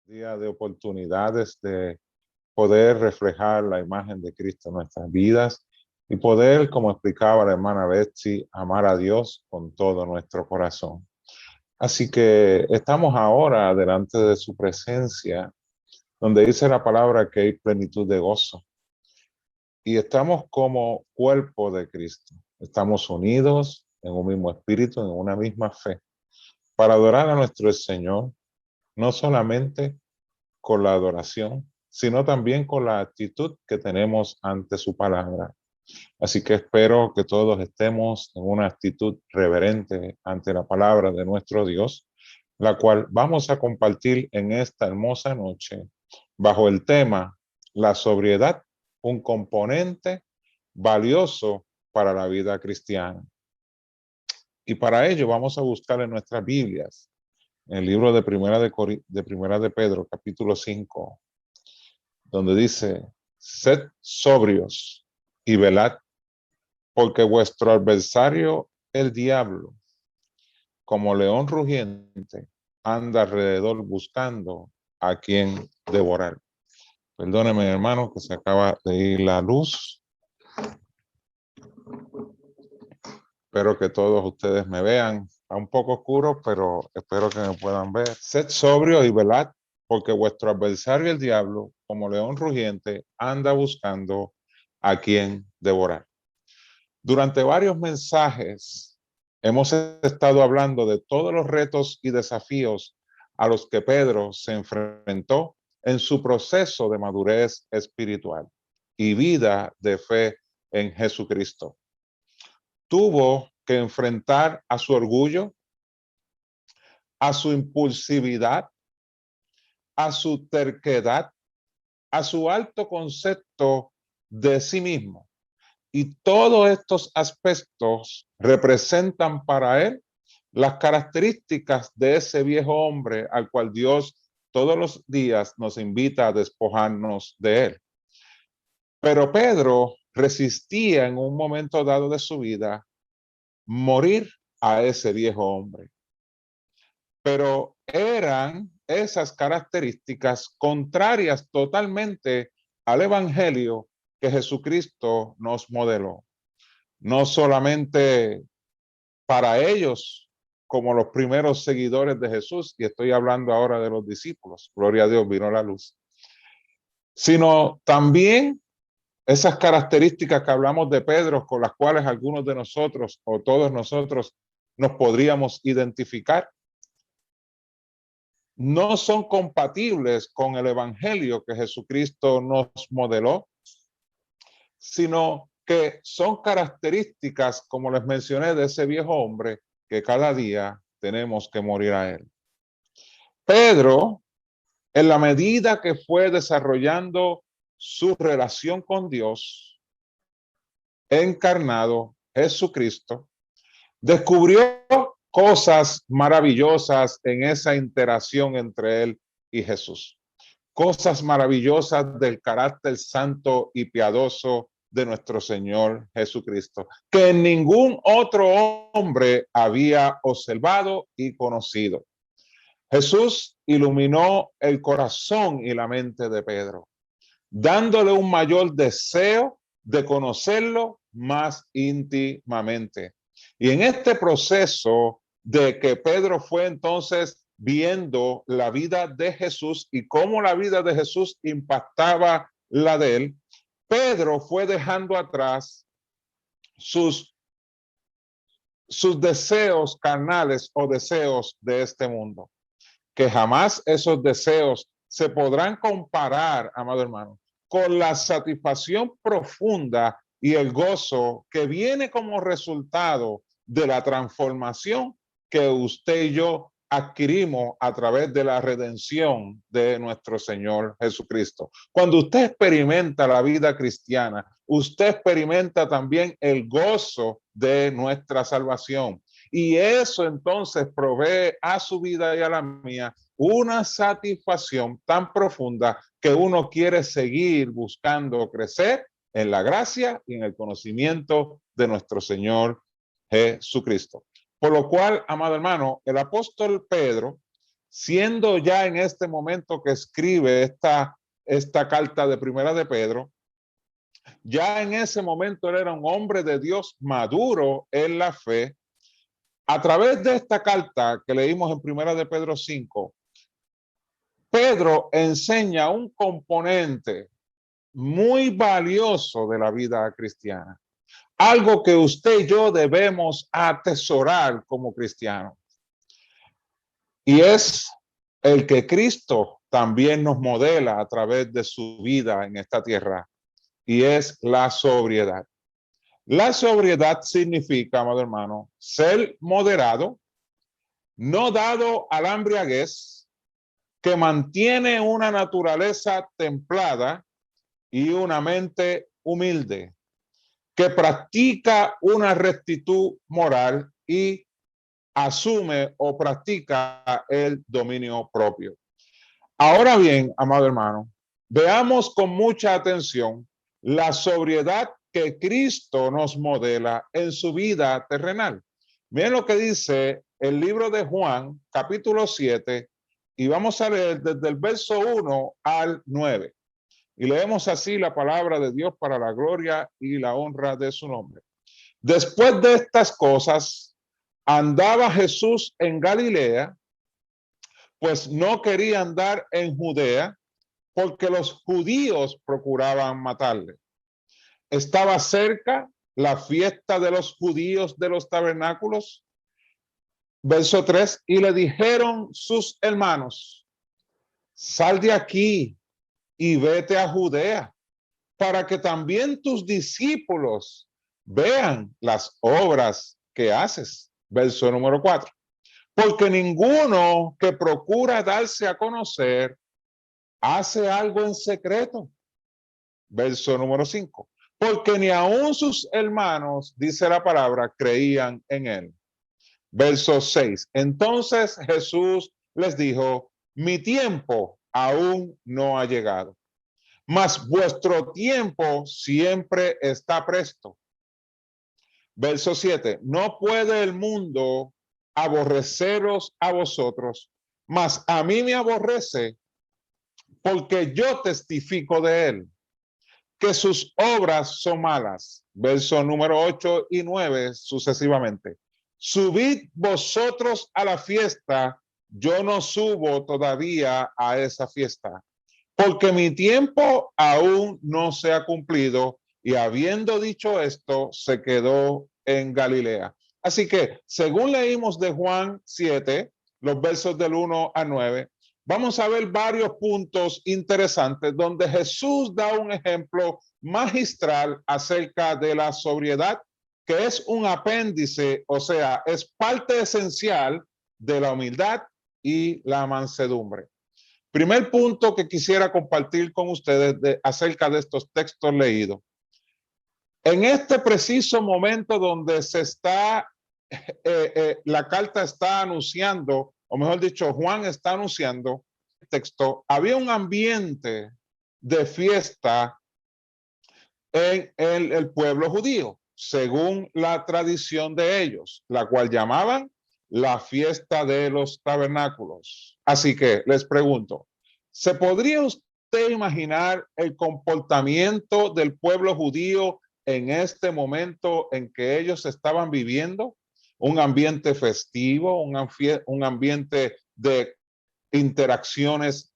Día de oportunidades de poder reflejar la imagen de Cristo en nuestras vidas y poder, como explicaba la hermana Betsy, amar a Dios con todo nuestro corazón. Así que estamos ahora delante de su presencia, donde dice la palabra que hay plenitud de gozo. Y estamos como cuerpo de Cristo. Estamos unidos en un mismo espíritu, en una misma fe, para adorar a nuestro Señor, no solamente con la adoración, sino también con la actitud que tenemos ante su palabra. Así que espero que todos estemos en una actitud reverente ante la palabra de nuestro Dios, la cual vamos a compartir en esta hermosa noche bajo el tema la sobriedad, un componente valioso para la vida cristiana. Y para ello vamos a buscar en nuestras Biblias en el libro de Primera de Pedro, capítulo 5, donde dice: sed sobrios y velad, porque vuestro adversario, el diablo, como león rugiente, anda alrededor buscando a quien devorar. Perdónenme, hermano, que se acaba de ir la luz. Espero que todos ustedes me vean. Está un poco oscuro, pero espero que me puedan ver. Sed sobrios y velad, porque vuestro adversario, el diablo, como león rugiente, anda buscando a quien devorar. Durante varios mensajes hemos estado hablando de todos los retos y desafíos a los que Pedro se enfrentó en su proceso de madurez espiritual y vida de fe en Jesucristo. Tuvo que enfrentar a su orgullo, a su impulsividad, a su terquedad, a su alto concepto de sí mismo. Y todos estos aspectos representan para él las características de ese viejo hombre al cual Dios todos los días nos invita a despojarnos de él. Pero Pedro resistía en un momento dado de su vida morir a ese viejo hombre. Pero eran esas características contrarias totalmente al evangelio que Jesucristo nos modeló. No solamente para ellos como los primeros seguidores de Jesús, y estoy hablando ahora de los discípulos, gloria a Dios, vino la luz, sino también esas características que hablamos de Pedro, con las cuales algunos de nosotros o todos nosotros nos podríamos identificar, no son compatibles con el evangelio que Jesucristo nos modeló, sino que son características, como les mencioné, de ese viejo hombre que cada día tenemos que morir a él. Pedro, en la medida que fue desarrollando su relación con Dios, encarnado Jesucristo, descubrió cosas maravillosas en esa interacción entre él y Jesús. Cosas maravillosas del carácter santo y piadoso de nuestro Señor Jesucristo, que ningún otro hombre había observado y conocido. Jesús iluminó el corazón y la mente de Pedro, dándole un mayor deseo de conocerlo más íntimamente. Y en este proceso de que Pedro fue entonces viendo la vida de Jesús y cómo la vida de Jesús impactaba la de él, Pedro fue dejando atrás sus deseos carnales o deseos de este mundo, que jamás esos deseos se podrán comparar, amado hermano, con la satisfacción profunda y el gozo que viene como resultado de la transformación que usted y yo adquirimos a través de la redención de nuestro Señor Jesucristo. Cuando usted experimenta la vida cristiana, usted experimenta también el gozo de nuestra salvación. Y eso entonces provee a su vida y a la mía una satisfacción tan profunda que uno quiere seguir buscando crecer en la gracia y en el conocimiento de nuestro Señor Jesucristo. Por lo cual, amado hermano, el apóstol Pedro siendo ya en este momento que escribe esta carta de Primera de Pedro, ya en ese momento él era un hombre de Dios maduro en la fe. A través de esta carta que leímos en Primera de Pedro 5, Pedro enseña un componente muy valioso de la vida cristiana, algo que usted y yo debemos atesorar como cristianos, y es el que Cristo también nos modela a través de su vida en esta tierra, y es la sobriedad. La sobriedad significa, amado hermano, ser moderado, no dado a la embriaguez, que mantiene una naturaleza templada y una mente humilde, que practica una rectitud moral y asume o practica el dominio propio. Ahora bien, amado hermano, veamos con mucha atención la sobriedad que Cristo nos modela en su vida terrenal. Miren lo que dice el libro de Juan, capítulo 7, y vamos a leer desde el verso 1 al 9. Y leemos así la palabra de Dios para la gloria y la honra de su nombre. Después de estas cosas, andaba Jesús en Galilea, pues no quería andar en Judea, porque los judíos procuraban matarle. Estaba cerca la fiesta de los judíos de los tabernáculos. Verso 3, y le dijeron sus hermanos, sal de aquí y vete a Judea, para que también tus discípulos vean las obras que haces. Verso número 4. Porque ninguno que procura darse a conocer hace algo en secreto. Verso número 5. Porque ni aun sus hermanos, dice la palabra, creían en él. Verso 6. Entonces Jesús les dijo, mi tiempo aún no ha llegado, mas vuestro tiempo siempre está presto. Verso 7. No puede el mundo aborreceros a vosotros, mas a mí me aborrece, porque yo testifico de él, que sus obras son malas. Verso número 8 y 9 sucesivamente. Subid vosotros a la fiesta, yo no subo todavía a esa fiesta, porque mi tiempo aún no se ha cumplido. Y habiendo dicho esto, se quedó en Galilea. Así que, según leímos de Juan 7, los versos del 1 a 9, vamos a ver varios puntos interesantes donde Jesús da un ejemplo magistral acerca de la sobriedad, que es un apéndice, o sea, es parte esencial de la humildad y la mansedumbre. Primer punto que quisiera compartir con ustedes acerca de estos textos leídos. En este preciso momento donde se está, la carta está anunciando, o mejor dicho, Juan está anunciando el texto, había un ambiente de fiesta en el pueblo judío, según la tradición de ellos, la cual llamaban la fiesta de los tabernáculos. Así que les pregunto, ¿se podría usted imaginar el comportamiento del pueblo judío en este momento en que ellos estaban viviendo? Un ambiente festivo, un ambiente de interacciones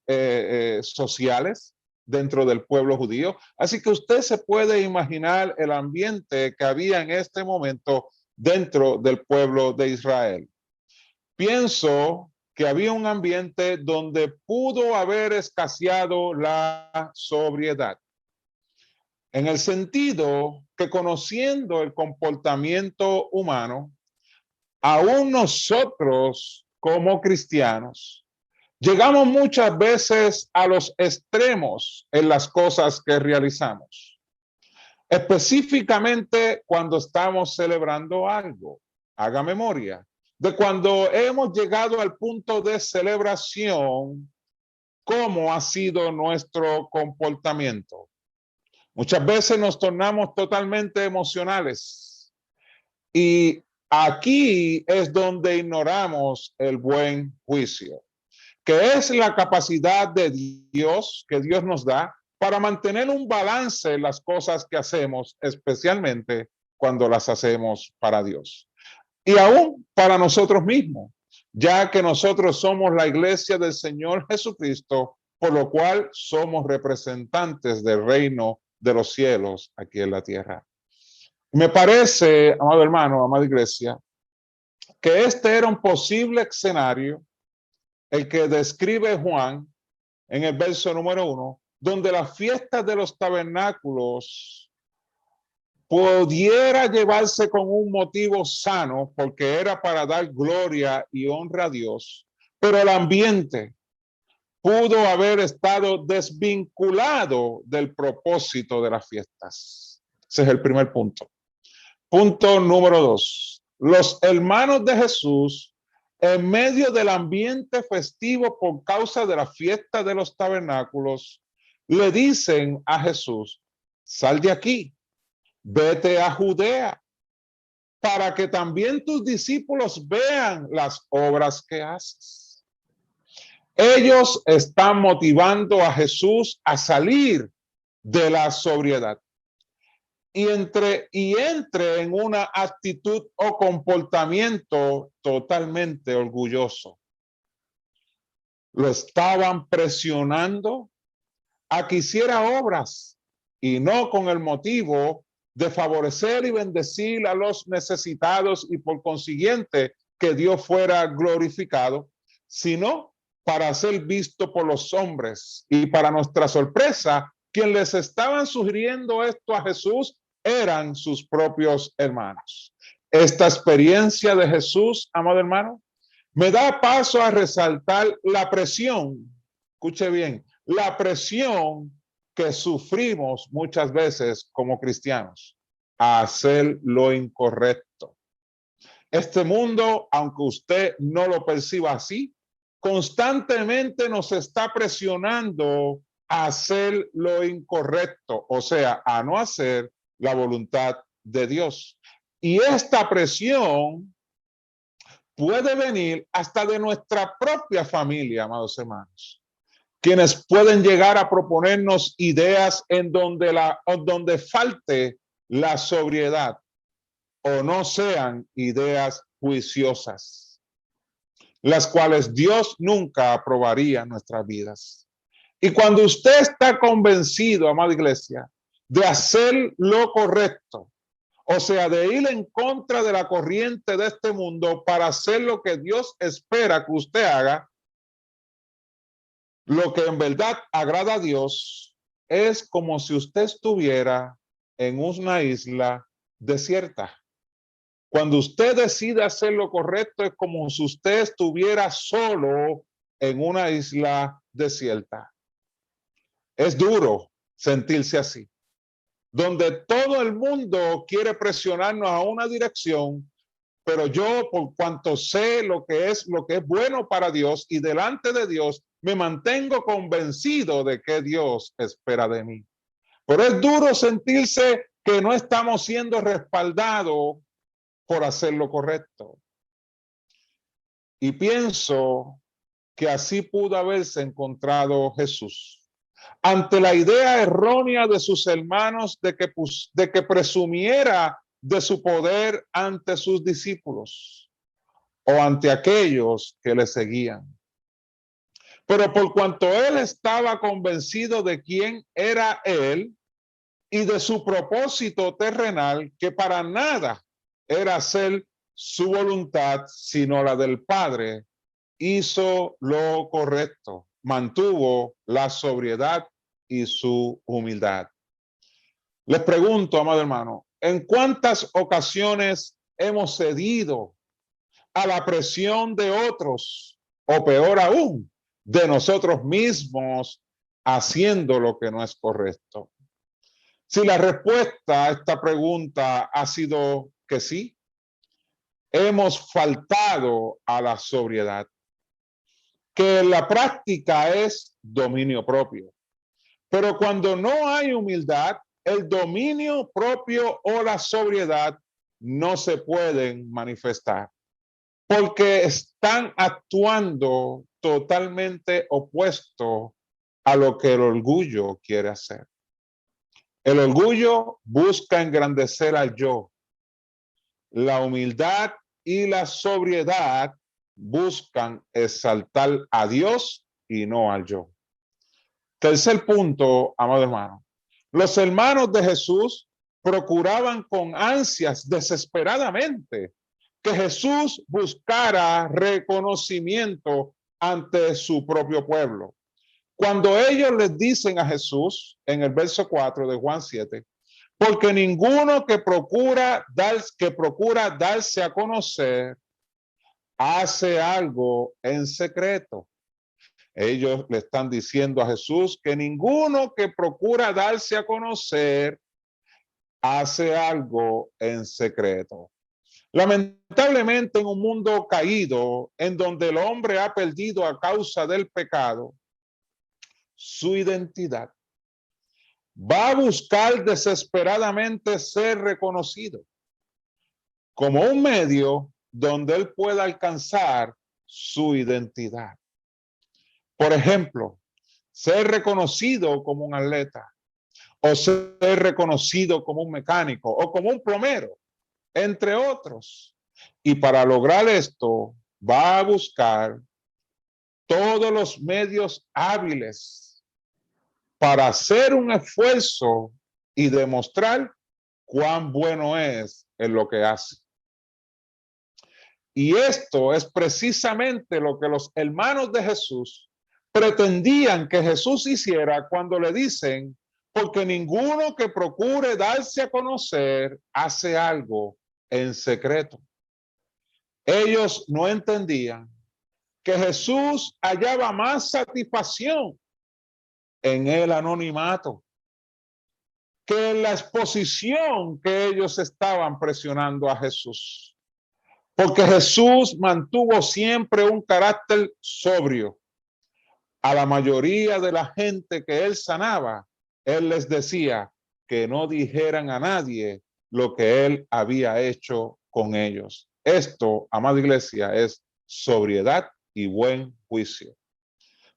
sociales dentro del pueblo judío. Así que usted se puede imaginar el ambiente que había en este momento dentro del pueblo de Israel. Pienso que había un ambiente donde pudo haber escaseado la sobriedad, en el sentido que, conociendo el comportamiento humano, aún nosotros como cristianos llegamos muchas veces a los extremos en las cosas que realizamos, específicamente cuando estamos celebrando algo. Haga memoria de cuando hemos llegado al punto de celebración, cómo ha sido nuestro comportamiento. Muchas veces nos tornamos totalmente emocionales, y aquí es donde ignoramos el buen juicio. que es la capacidad de Dios que Dios nos da para mantener un balance en las cosas que hacemos, especialmente cuando las hacemos para Dios. Y aún para nosotros mismos, ya que nosotros somos la iglesia del Señor Jesucristo, por lo cual somos representantes del reino de los cielos aquí en la tierra. Me parece, amado hermano, amada iglesia, que este era un posible escenario, el que describe Juan en el verso número 1, donde la fiesta de los tabernáculos pudiera llevarse con un motivo sano, porque era para dar gloria y honra a Dios, pero el ambiente pudo haber estado desvinculado del propósito de las fiestas. Ese es el primer punto. Punto número 2. Los hermanos de Jesús, en medio del ambiente festivo por causa de la fiesta de los tabernáculos, le dicen a Jesús: sal de aquí, vete a Judea, para que también tus discípulos vean las obras que haces. Ellos están motivando a Jesús a salir de la sobriedad y entre en una actitud o comportamiento totalmente orgulloso. Lo estaban presionando a que hiciera obras y no con el motivo de favorecer y bendecir a los necesitados y por consiguiente que Dios fuera glorificado, sino para ser visto por los hombres. Y para nuestra sorpresa, quien les estaban sugiriendo esto a Jesús eran sus propios hermanos. Esta experiencia de Jesús, amado hermano, me da paso a resaltar la presión, escuche bien, la presión que sufrimos muchas veces como cristianos a hacer lo incorrecto. Este mundo, aunque usted no lo perciba así, constantemente nos está presionando a hacer lo incorrecto, o sea, a no hacer la voluntad de Dios. Y esta presión puede venir hasta de nuestra propia familia, amados hermanos, quienes pueden llegar a proponernos ideas en donde falte la sobriedad o no sean ideas juiciosas, las cuales Dios nunca aprobaría en nuestras vidas. Y cuando usted está convencido, amada iglesia, de hacer lo correcto, o sea, de ir en contra de la corriente de este mundo para hacer lo que Dios espera que usted haga, lo que en verdad agrada a Dios, es como si usted estuviera en una isla desierta. Cuando usted decide hacer lo correcto, es como si usted estuviera solo en una isla desierta. Es duro sentirse así, donde todo el mundo quiere presionarnos a una dirección, pero yo, por cuanto sé lo que es bueno para Dios y delante de Dios, me mantengo convencido de que Dios espera de mí. Pero es duro sentirse que no estamos siendo respaldados por hacer lo correcto. Y pienso que así pudo haberse encontrado Jesús ante la idea errónea de sus hermanos de que presumiera de su poder ante sus discípulos o ante aquellos que le seguían. Pero por cuanto él estaba convencido de quién era él y de su propósito terrenal, que para nada era hacer su voluntad, sino la del Padre, hizo lo correcto, mantuvo la sobriedad y su humildad. Les pregunto, amado hermano, ¿en cuántas ocasiones hemos cedido a la presión de otros, o peor aún, de nosotros mismos, haciendo lo que no es correcto? Si la respuesta a esta pregunta ha sido que sí, hemos faltado a la sobriedad, que en la práctica es dominio propio. Pero cuando no hay humildad, el dominio propio o la sobriedad no se pueden manifestar, porque están actuando totalmente opuesto a lo que el orgullo quiere hacer. El orgullo busca engrandecer al yo. La humildad y la sobriedad buscan exaltar a Dios y no al yo. Tercer punto, amado hermano. Los hermanos de Jesús procuraban con ansias desesperadamente que Jesús buscara reconocimiento ante su propio pueblo. Cuando ellos les dicen a Jesús, en el verso 4 de Juan 7, porque ninguno que procura darse a conocer hace algo en secreto. Ellos le están diciendo a Jesús que ninguno que procura darse a conocer hace algo en secreto. Lamentablemente, en un mundo caído, en donde el hombre ha perdido a causa del pecado su identidad, va a buscar desesperadamente ser reconocido como un medio donde él pueda alcanzar su identidad. Por ejemplo, ser reconocido como un atleta, o ser reconocido como un mecánico o como un plomero, entre otros. Y para lograr esto, va a buscar todos los medios hábiles para hacer un esfuerzo y demostrar cuán bueno es en lo que hace. Y esto es precisamente lo que los hermanos de Jesús pretendían que Jesús hiciera cuando le dicen, porque ninguno que procure darse a conocer hace algo en secreto. Ellos no entendían que Jesús hallaba más satisfacción en el anonimato que en la exposición que ellos estaban presionando a Jesús. Porque Jesús mantuvo siempre un carácter sobrio. A la mayoría de la gente que él sanaba, él les decía que no dijeran a nadie lo que él había hecho con ellos. Esto, amada iglesia, es sobriedad y buen juicio.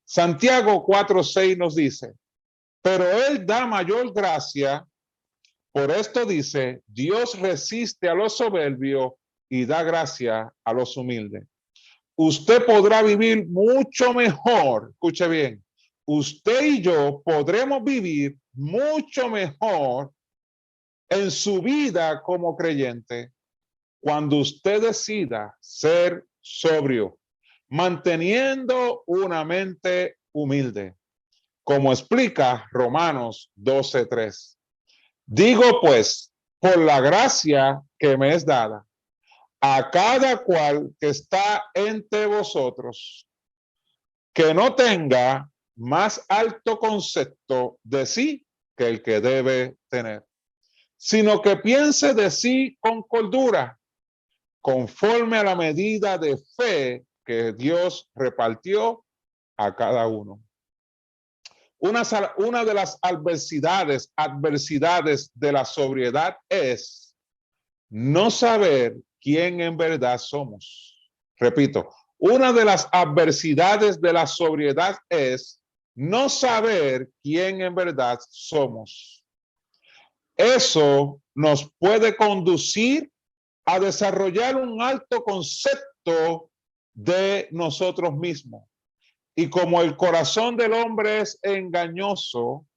Santiago 4:6 nos dice, pero él da mayor gracia, por esto dice, Dios resiste a los soberbios y da gracia a los humildes. Usted podrá vivir mucho mejor, escuche bien, usted y yo podremos vivir mucho mejor en su vida como creyente cuando usted decida ser sobrio, manteniendo una mente humilde, como explica Romanos 12:3. Digo pues, por la gracia que me es dada, a cada cual que está entre vosotros, que no tenga más alto concepto de sí que el que debe tener, sino que piense de sí con cordura, conforme a la medida de fe que Dios repartió a cada uno. Una de las adversidades de la sobriedad es no saber quién en verdad somos. Repito, una de las adversidades de la sobriedad es no saber quién en verdad somos. Eso nos puede conducir a desarrollar un alto concepto de nosotros mismos. Y como el corazón del hombre es engañoso,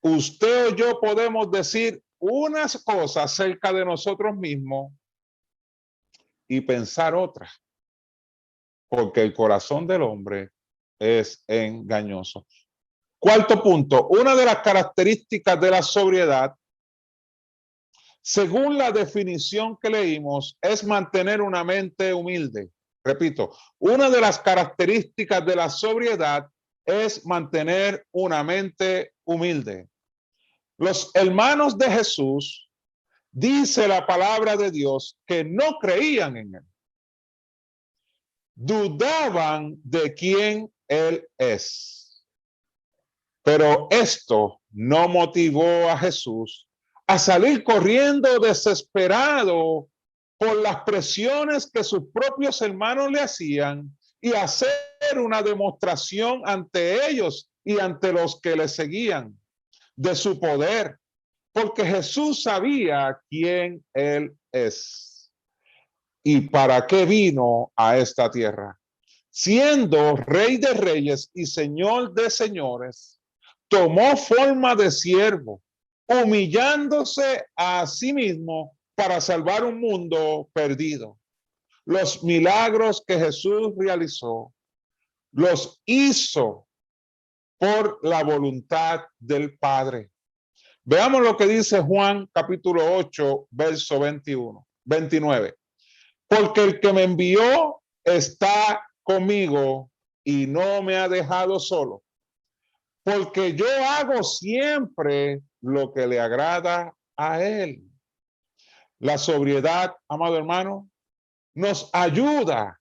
usted o yo podemos decir unas cosas acerca de nosotros mismos y pensar otras, porque el corazón del hombre es engañoso. Cuarto punto, una de las características de la sobriedad, según la definición que leímos, es mantener una mente humilde. Repito, una de las características de la sobriedad es mantener una mente humilde. Los hermanos de Jesús, dice la palabra de Dios, que no creían en él. Dudaban de quién él es. Pero esto no motivó a Jesús a salir corriendo desesperado por las presiones que sus propios hermanos le hacían y hacer hacer una demostración ante ellos y ante los que le seguían de su poder, porque Jesús sabía quién él es y para qué vino a esta tierra. Siendo Rey de Reyes y Señor de Señores, tomó forma de siervo, humillándose a sí mismo para salvar un mundo perdido. Los milagros que Jesús realizó, los hizo por la voluntad del Padre. Veamos lo que dice Juan capítulo 8, verso 29. Porque el que me envió está conmigo y no me ha dejado solo, porque yo hago siempre lo que le agrada a él. La sobriedad, amado hermano, nos ayuda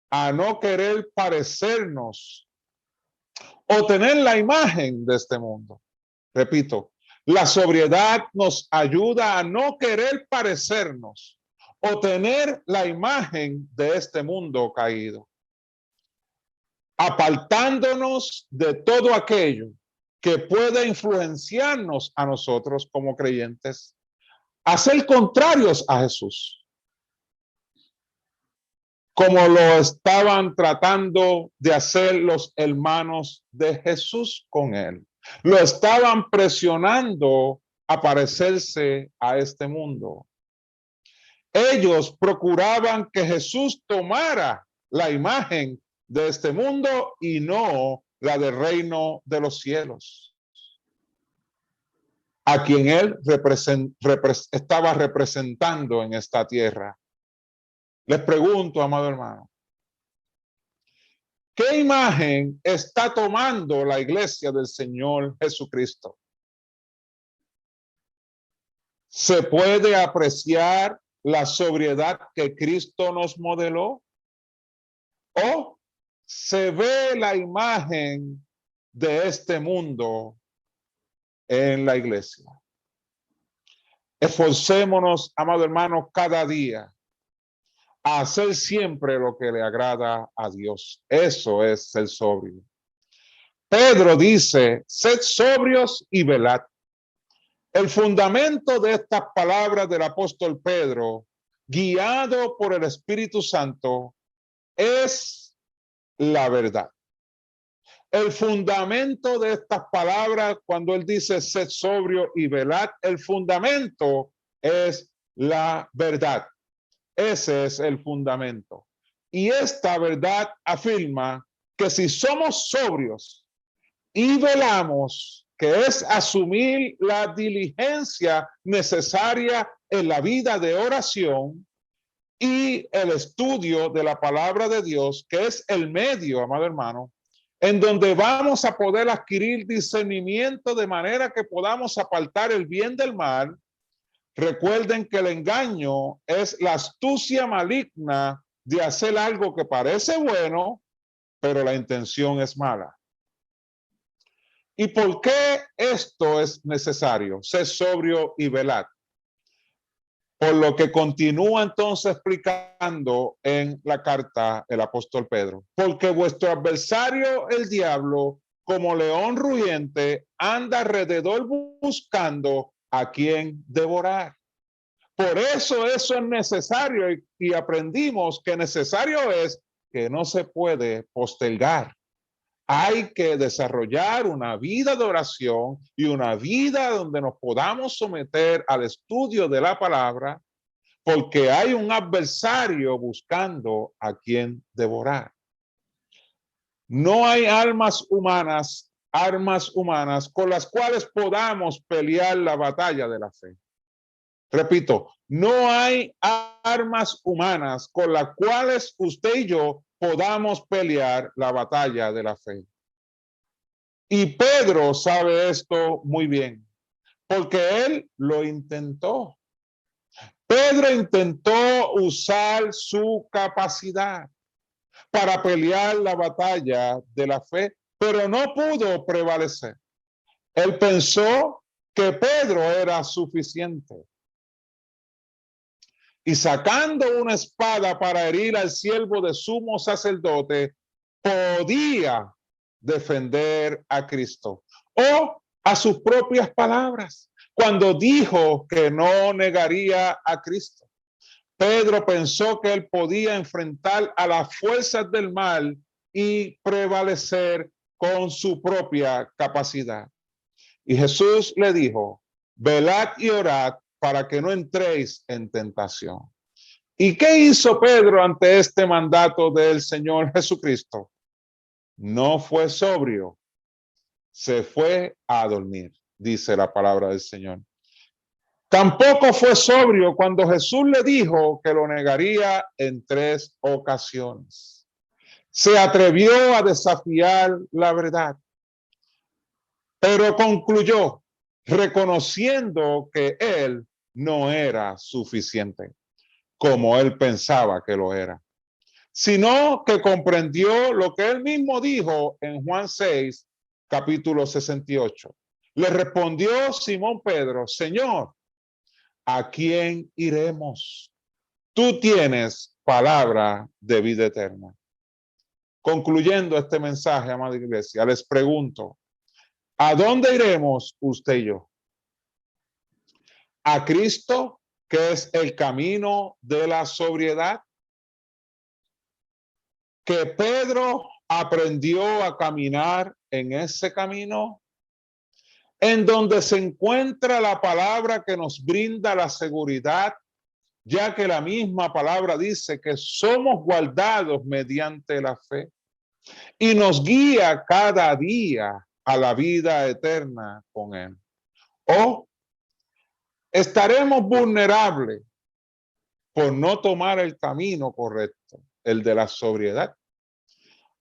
a no querer parecernos o tener la imagen de este mundo. Repito, la sobriedad nos ayuda a no querer parecernos o tener la imagen de este mundo caído, apartándonos de todo aquello que pueda influenciarnos a nosotros como creyentes a ser contrarios a Jesús, como lo estaban tratando de hacer los hermanos de Jesús con él. Lo estaban presionando a parecerse a este mundo. Ellos procuraban que Jesús tomara la imagen de este mundo y no la del reino de los cielos, a quien él estaba representando en esta tierra. Les pregunto, amado hermano, ¿qué imagen está tomando la iglesia del Señor Jesucristo? ¿Se puede apreciar la sobriedad que Cristo nos modeló? ¿O se ve la imagen de este mundo en la iglesia? Esforcémonos, amado hermano, cada día a hacer siempre lo que le agrada a Dios. Eso es ser sobrio. Pedro dice, sed sobrios y velad. El fundamento de estas palabras del apóstol Pedro, guiado por el Espíritu Santo, es la verdad. El fundamento de estas palabras, cuando él dice sed sobrio y velad, el fundamento es la verdad. Ese es el fundamento. Y esta verdad afirma que si somos sobrios y velamos, que es asumir la diligencia necesaria en la vida de oración y el estudio de la palabra de Dios, que es el medio, amado hermano, en donde vamos a poder adquirir discernimiento de manera que podamos apartar el bien del mal. Recuerden que el engaño es la astucia maligna de hacer algo que parece bueno, pero la intención es mala. ¿Y por qué esto es necesario? Ser sobrio y velad. Por lo que continúa entonces explicando en la carta el apóstol Pedro. Porque vuestro adversario, el diablo, como león rugiente, anda alrededor buscando a quien devorar. Por eso es necesario y aprendimos que necesario es que no se puede postergar. Hay que desarrollar una vida de oración y una vida donde nos podamos someter al estudio de la palabra, porque hay un adversario buscando a quien devorar. No hay armas humanas con las cuales podamos pelear la batalla de la fe. Repito, no hay armas humanas con las cuales usted y yo podamos pelear la batalla de la fe. Y Pedro sabe esto muy bien, porque él lo intentó. Pedro intentó usar su capacidad para pelear la batalla de la fe, pero no pudo prevalecer. Él pensó que Pedro era suficiente. Y sacando una espada para herir al siervo de sumo sacerdote, podía defender a Cristo o a sus propias palabras cuando dijo que no negaría a Cristo. Pedro pensó que él podía enfrentar a las fuerzas del mal y prevalecer con su propia capacidad. Y Jesús le dijo, velad y orad para que no entréis en tentación. ¿Y qué hizo Pedro ante este mandato del Señor Jesucristo? No fue sobrio, se fue a dormir, dice la palabra del Señor. Tampoco fue sobrio cuando Jesús le dijo que lo negaría en 3 ocasiones. Se atrevió a desafiar la verdad, pero concluyó reconociendo que él no era suficiente como él pensaba que lo era, sino que comprendió lo que él mismo dijo en Juan 6, capítulo 68. Le respondió Simón Pedro, Señor, ¿a quién iremos? Tú tienes palabra de vida eterna. Concluyendo este mensaje, amada iglesia, les pregunto, ¿a dónde iremos usted y yo? ¿A Cristo, que es el camino de la sobriedad? ¿Que Pedro aprendió a caminar en ese camino? En donde se encuentra la palabra que nos brinda la seguridad, ya que la misma palabra dice que somos guardados mediante la fe y nos guía cada día a la vida eterna con él. O estaremos vulnerables por no tomar el camino correcto, el de la sobriedad,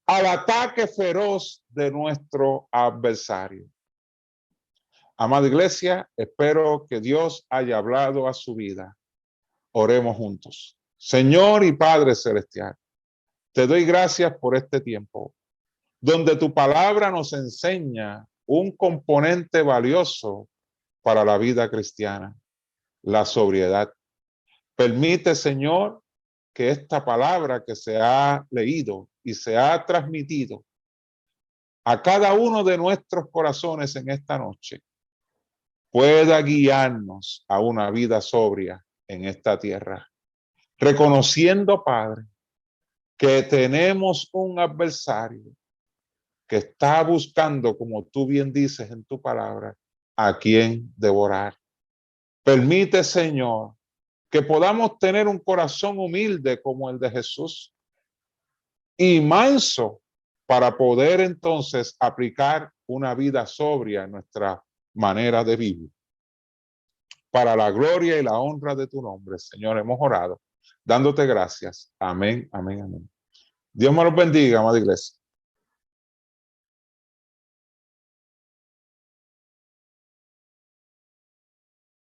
al ataque feroz de nuestro adversario. Amada iglesia, espero que Dios haya hablado a su vida. Oremos juntos. Señor y Padre Celestial, te doy gracias por este tiempo, donde tu palabra nos enseña un componente valioso para la vida cristiana, la sobriedad. Permite, Señor, que esta palabra que se ha leído y se ha transmitido a cada uno de nuestros corazones en esta noche pueda guiarnos a una vida sobria en esta tierra, reconociendo, Padre, que tenemos un adversario que está buscando, como tú bien dices en tu palabra, a quien devorar. Permite, Señor, que podamos tener un corazón humilde como el de Jesús y manso para poder entonces aplicar una vida sobria en nuestra manera de vivir. Para la gloria y la honra de tu nombre, Señor, hemos orado, dándote gracias. Amén, amén, amén. Dios me los bendiga, amada iglesia.